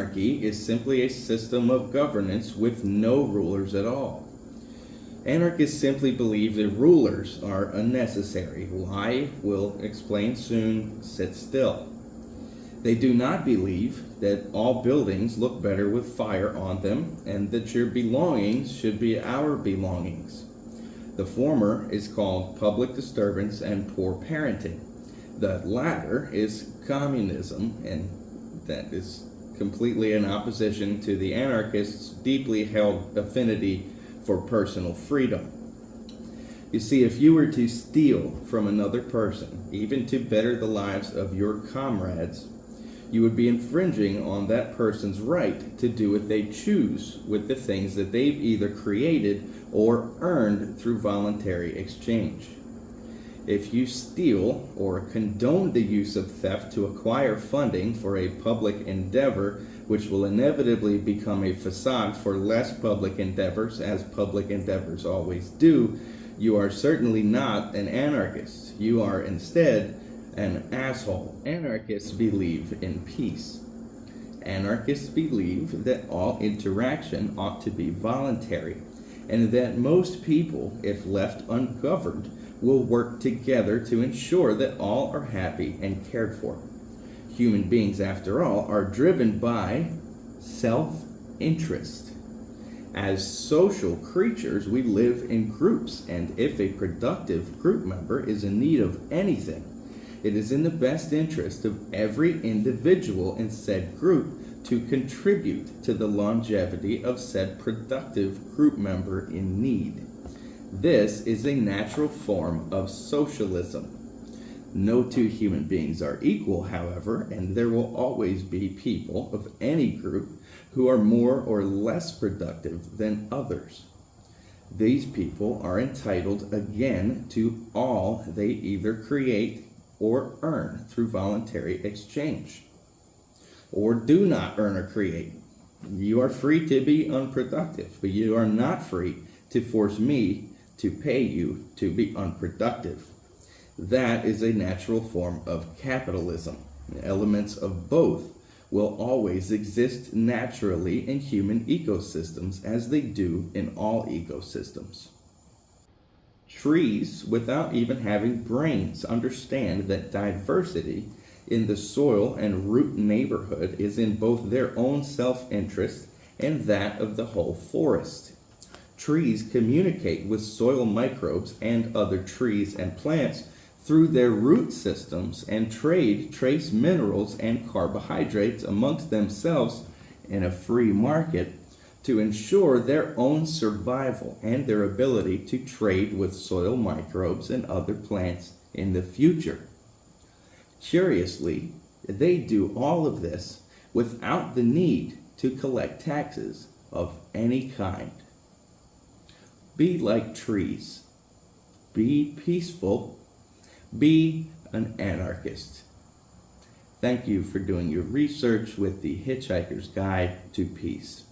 Anarchy is simply a system of governance with no rulers at all. Anarchists simply believe that rulers are unnecessary. Why? We'll explain soon. Sit still. They do not believe that all buildings look better with fire on them, and that your belongings should be our belongings. The former is called public disturbance and poor parenting. The latter is communism, and that is completely in opposition to the anarchists' deeply held affinity for personal freedom. You see, if you were to steal from another person, even to better the lives of your comrades, you would be infringing on that person's right to do what they choose with the things that they've either created or earned through voluntary exchange. If you steal or condone the use of theft to acquire funding for a public endeavor, which will inevitably become a facade for less public endeavors, as public endeavors always do, you are certainly not an anarchist. You are instead an asshole. Anarchists believe in peace. Anarchists believe that all interaction ought to be voluntary, and that most people, if left ungoverned, will work together to ensure that all are happy and cared for. Human beings, after all, are driven by self-interest. As social creatures, we live in groups, and if a productive group member is in need of anything, it is in the best interest of every individual in said group to contribute to the longevity of said productive group member in need. This is a natural form of socialism. No two human beings are equal, however, and there will always be people of any group who are more or less productive than others. These people are entitled again to all they either create or earn through voluntary exchange, or do not earn or create. You are free to be unproductive, but you are not free to force me to pay you to be unproductive. That is a natural form of capitalism. Elements of both will always exist naturally in human ecosystems, as they do in all ecosystems. Trees, without even having brains, understand that diversity in the soil and root neighborhood is in both their own self-interest and that of the whole forest. Trees communicate with soil microbes and other trees and plants through their root systems and trade trace minerals and carbohydrates amongst themselves in a free market to ensure their own survival and their ability to trade with soil microbes and other plants in the future. Curiously, they do all of this without the need to collect taxes of any kind. Be like trees. Be peaceful. Be an anarchist. Thank you for doing your research with the Hitchhiker's Guide to Peace.